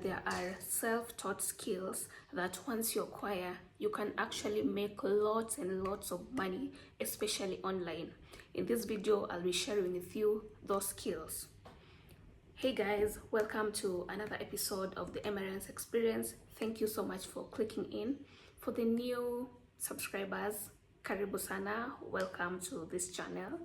There are self-taught skills that once you acquire, you can actually make lots and lots of money, especially online. In this video, I'll be sharing with you those skills. Hey guys, welcome to another episode of the Emerance Experience. Thank you so much for clicking in. For the new subscribers, karibu sana, welcome to this channel.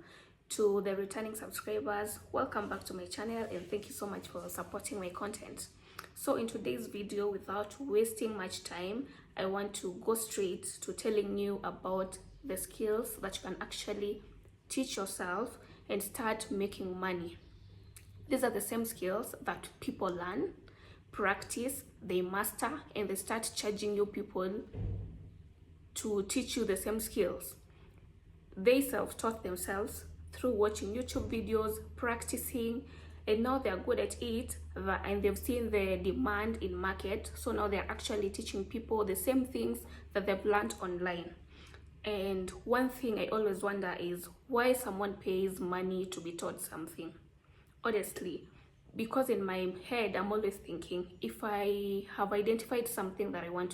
To the returning subscribers, welcome back to my channel and thank you so much for supporting my content. So in today's video, without wasting much time, I want to go straight to telling you about the skills that you can actually teach yourself and start making money. These are the same skills that people learn, practice, they master, and they start charging you people to teach you the same skills. They self-taught themselves through watching YouTube videos, practicing, and now they're good at it, and they've seen the demand in market, so now they're actually teaching people the same things that they've learned online. And one thing I always wonder is why someone pays money to be taught something. Honestly, because in my head I'm always thinking, if I have identified something that I want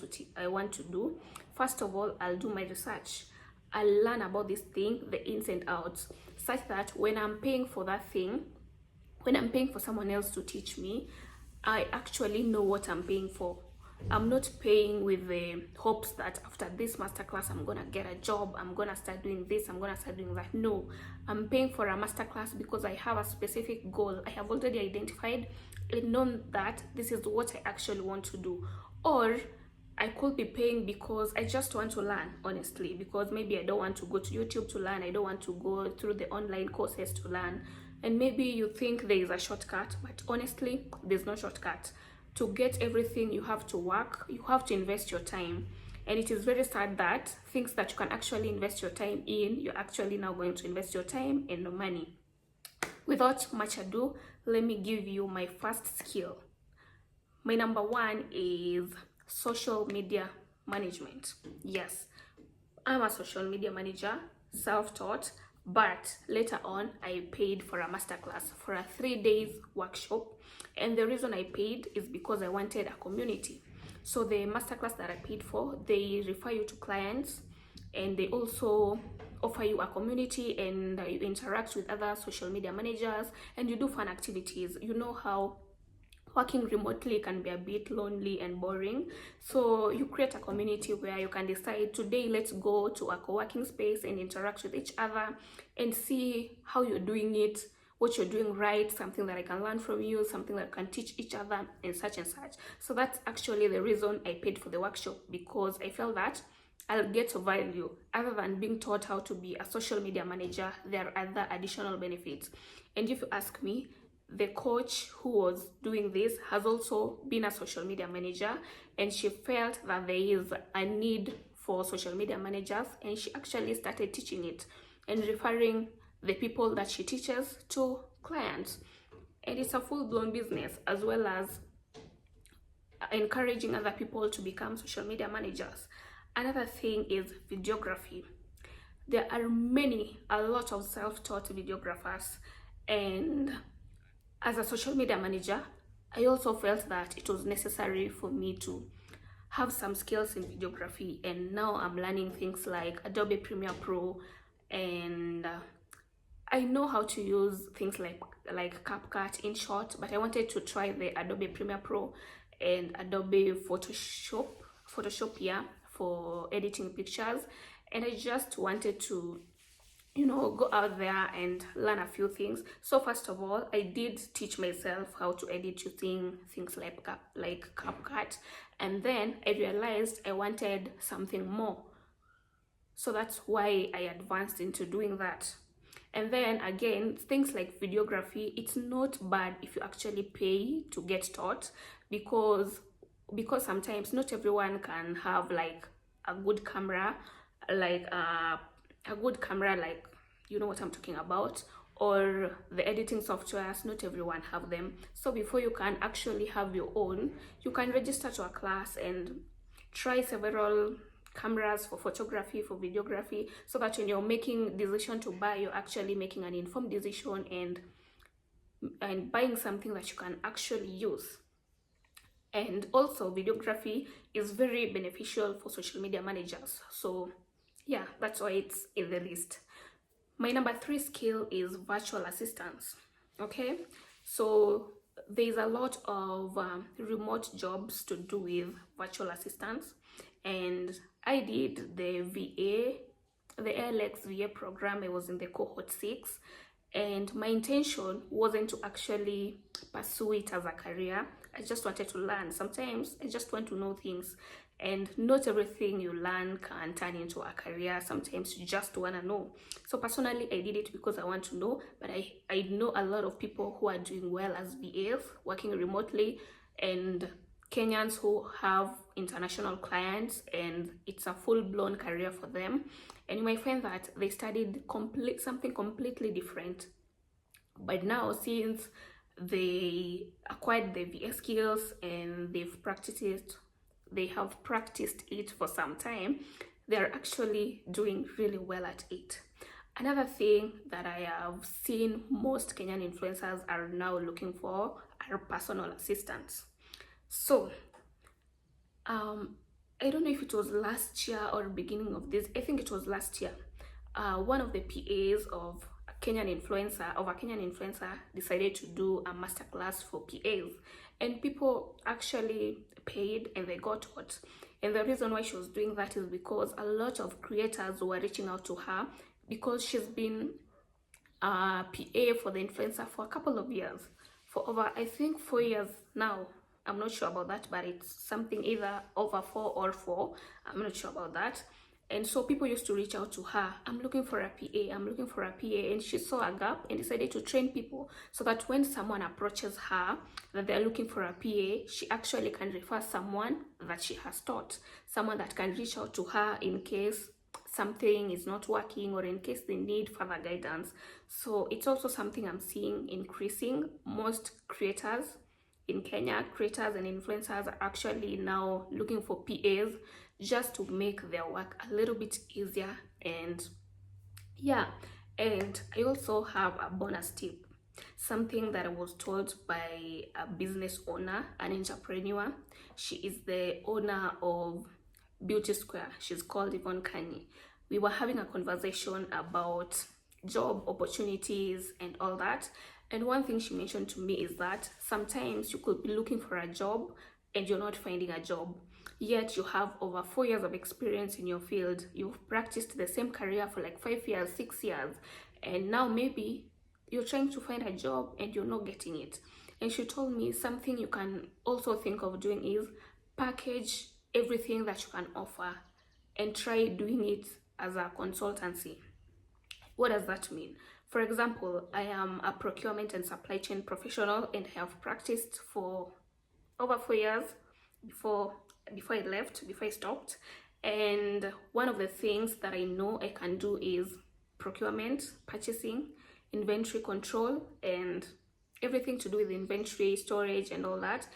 to do, first of all I'll do my research. I'll learn about this thing, the ins and outs, such that when I'm paying for that thing, when I'm paying for someone else to teach me, I actually know what I'm paying for. I'm not paying with the hopes that after this masterclass I'm gonna get a job, I'm gonna start doing this, I'm gonna start doing that. No, I'm paying for a masterclass because I have a specific goal. I have already identified and known that this is what I actually want to do. Or I could be paying because I just want to learn, honestly, because maybe I don't want to go to YouTube to learn, I don't want to go through the online courses to learn. And maybe you think there is a shortcut, but honestly, there's no shortcut. To get everything, you have to work, you have to invest your time. And it is very sad that things that you can actually invest your time in, you're actually now going to invest your time and money. Without much ado, let me give you my first skill. My number one is social media management. Yes, I'm a social media manager, self-taught, but later on I paid for a masterclass, for a 3 days workshop. And the reason I paid is because I wanted a community. So the masterclass that I paid for, they refer you to clients, and they also offer you a community, and you interact with other social media managers and you do fun activities. You know how working remotely can be a bit lonely and boring, so you create a community where you can decide, today let's go to a co-working space and interact with each other and see how you're doing it, what you're doing right, something that I can learn from you, something that can teach each other, and such and such. So that's actually the reason I paid for the workshop, because I felt that I'll get value. Other than being taught how to be a social media manager, there are other additional benefits. And if you ask me, the coach who was doing this has also been a social media manager, and she felt that there is a need for social media managers, and she actually started teaching it and referring the people that she teaches to clients. And it's a full-blown business, as well as encouraging other people to become social media managers. Another thing is videography. There are a lot of self-taught videographers, and as a social media manager, I also felt that it was necessary for me to have some skills in videography, and now I'm learning things like Adobe Premiere Pro, and I know how to use things like CapCut, InShot, but I wanted to try the Adobe Premiere Pro and Adobe Photoshop, yeah, for editing pictures. And I just wanted to, go out there and learn a few things. So first of all, I did teach myself how to edit using things like CapCut, and then I realized I wanted something more. So that's why I advanced into doing that. And then again, things like videography, it's not bad if you actually pay to get taught, because sometimes not everyone can have like a good camera, you know what I'm talking about, or the editing softwares, not everyone have them. So before you can actually have your own, you can register to a class and try several cameras for photography, for videography, so that when you're making decision to buy, you're actually making an informed decision and buying something that you can actually use. And also videography is very beneficial for social media managers. So yeah, that's why it's in the list. My number 3 skill is virtual assistance. Okay, so there's a lot of remote jobs to do with virtual assistants, and I did the the ALX VA program. I was in the cohort 6, and my intention wasn't to actually pursue it as a career. I just wanted to learn. Sometimes I just want to know things, and not everything you learn can turn into a career. Sometimes you just want to know. So personally, I did it because I want to know, but I know a lot of people who are doing well as VAs, working remotely, and Kenyans who have international clients, and it's a full-blown career for them. And you might find that they studied something completely different, but now since they acquired the VA skills and they have practiced it for some time, they're actually doing really well at it. Another thing that I have seen most Kenyan influencers are now looking for are personal assistants. So I don't know if it was last year or beginning of this. I think it was last year. One of the PAs of a Kenyan influencer decided to do a masterclass for PAs, and people actually paid and they got what. And the reason why she was doing that is because a lot of creators were reaching out to her, because she's been a PA for the influencer for a couple of years, for over, I think, 4 years now. I'm not sure about that, but it's something either over 4 or 4. I'm not sure about that. And so people used to reach out to her. I'm looking for a PA. I'm looking for a PA. And she saw a gap and decided to train people so that when someone approaches her that they're looking for a PA, she actually can refer someone that she has taught, someone that can reach out to her in case something is not working or in case they need further guidance. So it's also something I'm seeing increasing. Most creators in Kenya, creators and influencers are actually now looking for PAs just to make their work a little bit easier. And yeah, and I also have a bonus tip, something that I was told by a business owner, an entrepreneur. She is the owner of Beauty Square. She's called Yvonne Kani. We were having a conversation about job opportunities and all that. And one thing she mentioned to me is that sometimes you could be looking for a job and you're not finding a job, yet you have over 4 years of experience in your field. You've practiced the same career for like 5 years, 6 years, and now maybe you're trying to find a job and you're not getting it. And she told me something you can also think of doing is package everything that you can offer and try doing it as a consultancy. What does that mean? For example, I am a procurement and supply chain professional, and I have practiced for over 4 years before I stopped. And one of the things that I know I can do is procurement, purchasing, inventory control, and everything to do with inventory, storage, and all that.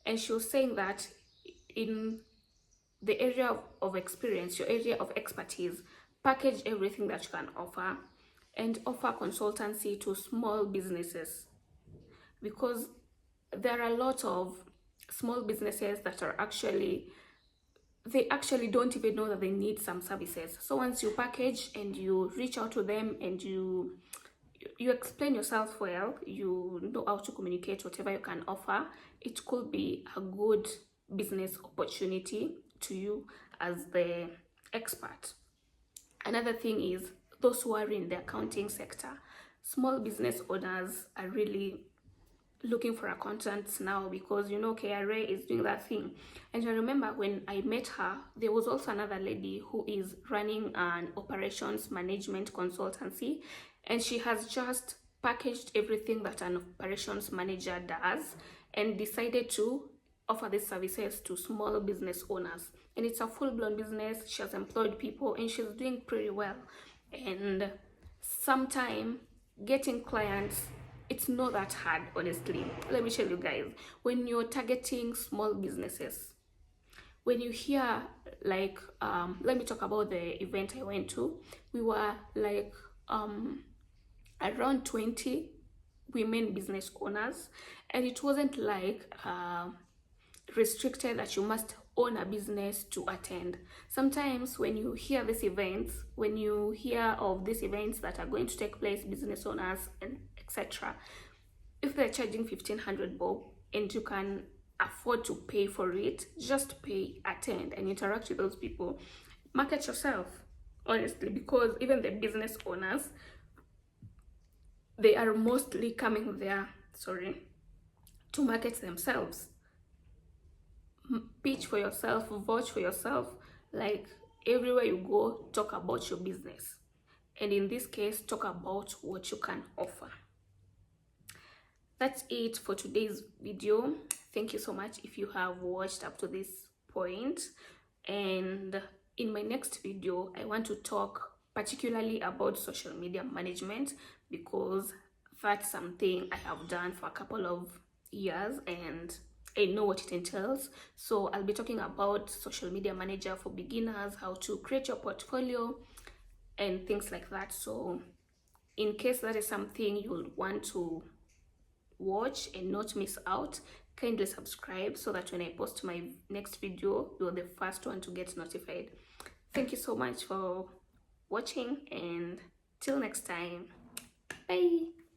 And she was saying that in the area of experience, your area of expertise, package everything that you can offer and offer consultancy to small businesses, because there are a lot of small businesses that are actually don't even know that they need some services. So once you package and you reach out to them and you explain yourself well, you know how to communicate whatever you can offer, it could be a good business opportunity to you as the expert. Another thing is those who are in the accounting sector. Small business owners are really looking for accountants now, because you know KRA is doing that thing. And I remember when I met her, there was also another lady who is running an operations management consultancy, and she has just packaged everything that an operations manager does and decided to offer these services to small business owners. And it's a full-blown business. She has employed people and she's doing pretty well. And sometimes getting clients, it's not that hard, honestly. Let me tell you guys, when you're targeting small businesses, when you hear like let me talk about the event I went to. We were like around 20 women business owners, and it wasn't like restricted that you must own a business to attend. Sometimes when you hear these events, when you hear of these events that are going to take place, business owners and etc., if they're charging 1500 bob and you can afford to pay for it, just pay, attend, and interact with those people. Market yourself, honestly, because even the business owners, they are mostly coming there, to market themselves. Pitch for yourself, vouch for yourself. Like, everywhere you go, talk about your business, and in this case, talk about what you can offer. That's it for today's video. Thank you so much if you have watched up to this point, and in my next video I want to talk particularly about social media management, because that's something I have done for a couple of years and I know what it entails. So I'll be talking about social media manager for beginners, how to create your portfolio and things like that. So in case that is something you'll want to watch and not miss out, kindly subscribe so that when I post my next video, you're the first one to get notified. Thank you so much for watching, and till next time, bye.